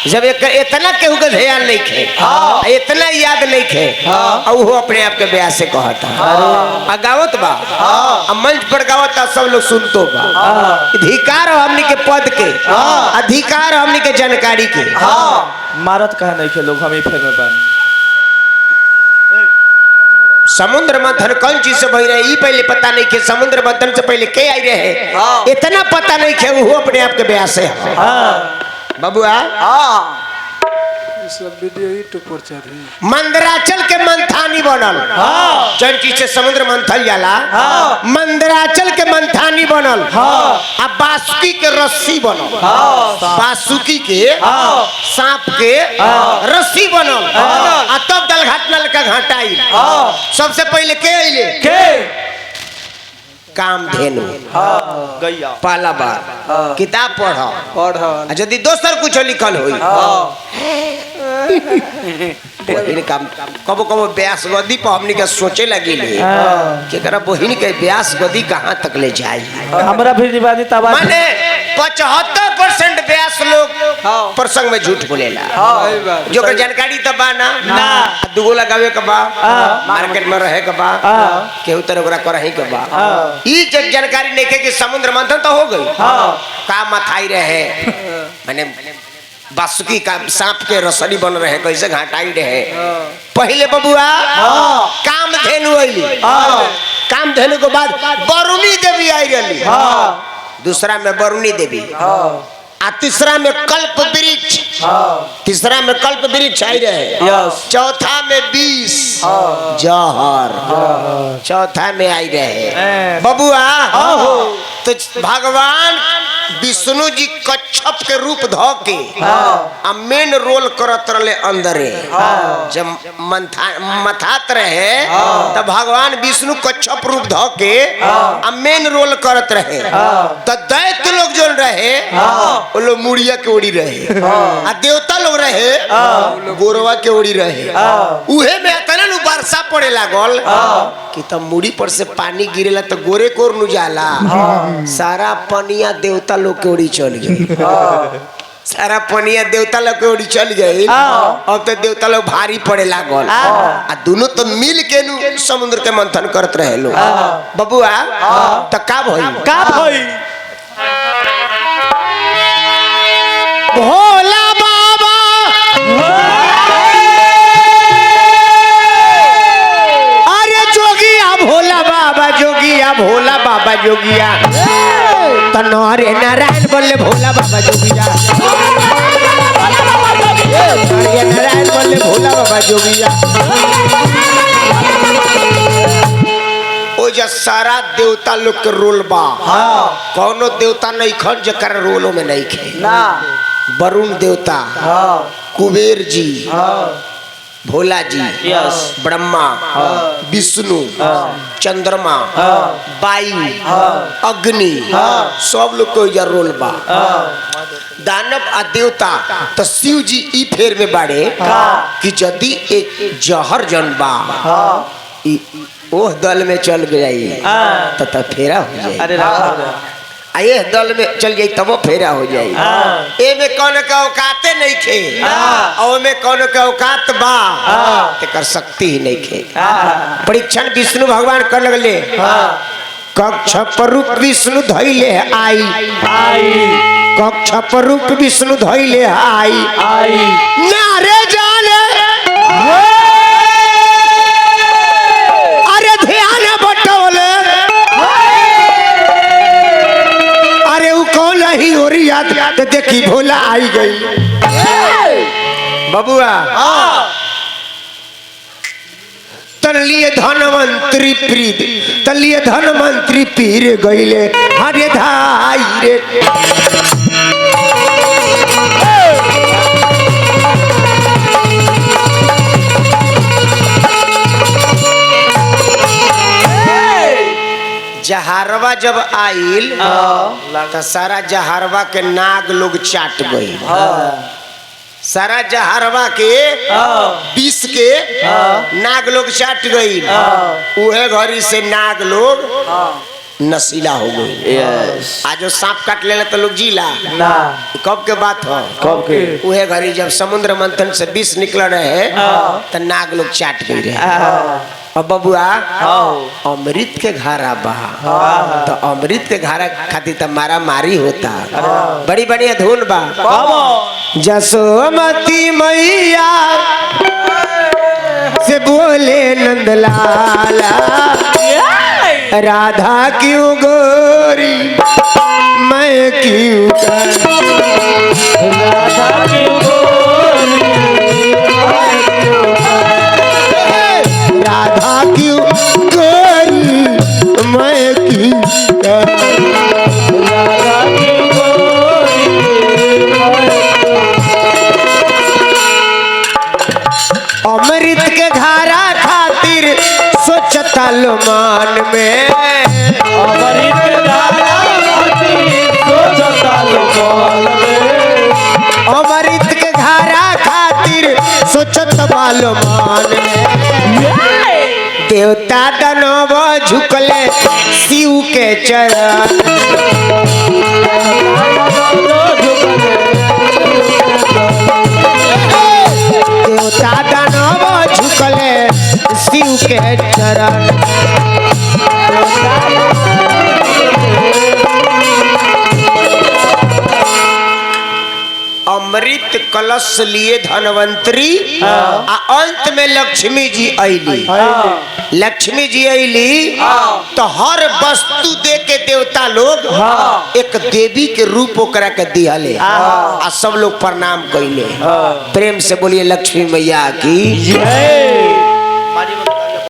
जब इतना केहू के ध्यान नहीं खे, इतना याद नहीं खे, और वो अपने आप के ब्याह से कहता गावत बा, मंच पर गावता, सब लोग सुनतो बा। अधिकार हमनी के पद के, अधिकार हमनी के जानकारी के। मारत कहा नहीं के लोग, हम ही फेर में बानी। समुद्र मंथन कौन चीज से बह रहे, ई पहले पता नहीं के। समुद्र मंथन से पहले के आई रहे, इतना पता नहीं के। वो अपने आप के ब्याह से बबुआ मंदराचल के मंथानी बनल, जन चीज से समुद्र मंथन जाला, मंदराचल के मंथानी बनल। अब बासुकी के रस्सी बनल, बासुकी के सांप के रस्सी बनल। आ तब दल घाट नल का घाटाई। सबसे पहले के आइले कामधेनु, गैया पहला बार किताब पढ़, यदि दोसर कुछ लिखल हुई कबो कबो व्यास गदी पर हमनी के सोचे लगी कि बहिन के व्यास गदी कहाँ तक ले जाए। हमरा भी दीवानी तबा माने 75% व्यास लोग प्रसंग में झूठ बोलेला, जो कर जानकारी तब बा ना दुगो लगावे के बा, मार्केट में रहे के बा, केहू तरह ओकरा करही के बा। ई जब जानकारी नहीं के कि समुद्र मंथन तो हो गई, का मथाई रहे, माने बासुकी का सांप के रसली बन रहे, कैसे घाटाई रहे। पहले बबुआ कामधेनु आइली, कामधेनु के बाद वरुणी देवी आई रही, दूसरा में वरुणी देवी, आ तीसरा में कल्प वृक्ष, तीसरा में कल्प वृक्ष आई रहे, चौथा में 20 जहर, चौथा में आई रहे बबुआ। तो भगवान विष्णु जी कच्छप के रूप धो के मेन रोल करत रहे अंदरे। जब मथात रहे तो भगवान विष्णु कच्छप रूप धो के मेन रोल करत रहे। तो दैत्य लोग जो रहे वो लोग मुड़िया के ओड़ी रहे, आ देवता लोग रहे गोरवा के ओड़ी रहे। उहे में इतना वर्षा पड़े लागल कि तब मुड़ी पर से पानी गिरेला तो गोरे कोर नु जाला, सारा पनिया देवता लोग के ओड़ी चल गई, सारा पनिया देवता लोग के ओड़ी चल गई। अब तो देवता लोग भारी पड़े लागल, आ दोनों तो मिल के नु समुद्र के मंथन करत रहे लोग बबुआ। तो का भई भोला बाबा अरे जोगिया भोला बाबा, जोगिया भोला बाबा, जोगिया तो नरे नारायण बोले भोला बाबा जोगिया, नरे नारायण बोले भोला बाबा जोगिया। ओ जो सारा देवता लोग के रोल बा, कौनो देवता नहीं खन जकर रोलों में नहीं खे। वरुण देवता, कुबेर जी, भोला जी, ब्रह्मा, विष्णु, चंद्रमा, वायु, अग्नि, सब लोग को यह रोल बा। दानव आ देवता तो शिव जी ई फेर में बाड़े कि यदि एक जहर जन बा ओह दल में चल गई तो फेरा हो जाए। अरे ये दल में चल जाई तब फेरा हो जाई। ए में कौन का औकाते नहीं खे, और में कौन का औकात बा तेकर शक्ति ही नहीं खे। परीक्षण विष्णु भगवान कर लगले, कक्ष रूप विष्णु धैले आई, कक्ष रूप विष्णु धैले आई, नारे जाने अरे ध्यान बटोले, अरे वो कौन ही हो रही याद याद देखी भोला आई गई बबुआ। तलिए धनवंतरी प्रीत, तलिए धनवंतरी पीर गईले हरे धाई रे। जहारवा जब आइल तो सारा जहारवा के नाग लोग चाट गई, सारा जहारवा के 20 के नाग लोग चाट गई। उहे घड़ी से नाग लोग नशीला हो गई। आज जो सांप काट लेला तो लोग जीला ना कब के बात हो? कब के उहे घड़ी जब समुद्र मंथन से विष निकल रहे तो नाग लोग चाट गई रहे। अब बबुआ अमृत के घारा बा तो अमृत के घारा खातिर तो मारा मारी होता। बड़ी बढ़िया धुन बा। जसोमती मैया से बोले नंदलाला राधा क्यों गोरी मैं क्यों राधा क्यों गोरी राधा क्यों गोरी मैं क्यों राधा क्यों गोरी अमृत के घारा खातिर सोचता लो मान में अमृत के धारा सोचता लो मान में अमृत के घारा खातिर सोचत बालो मान में देवता दानव झुकले शिव के चरण देवता दानव झुकले शिव के चरण अमृत कलश लिए धनवंतरी आ अंत में लक्ष्मी जी अली। लक्ष्मी जी अली तो हर वस्तु दे के देवता लोग एक देवी के रूप ओकरा के दिहले आ सब लोग प्रणाम कइले। प्रेम से बोलिए लक्ष्मी मैया की जय।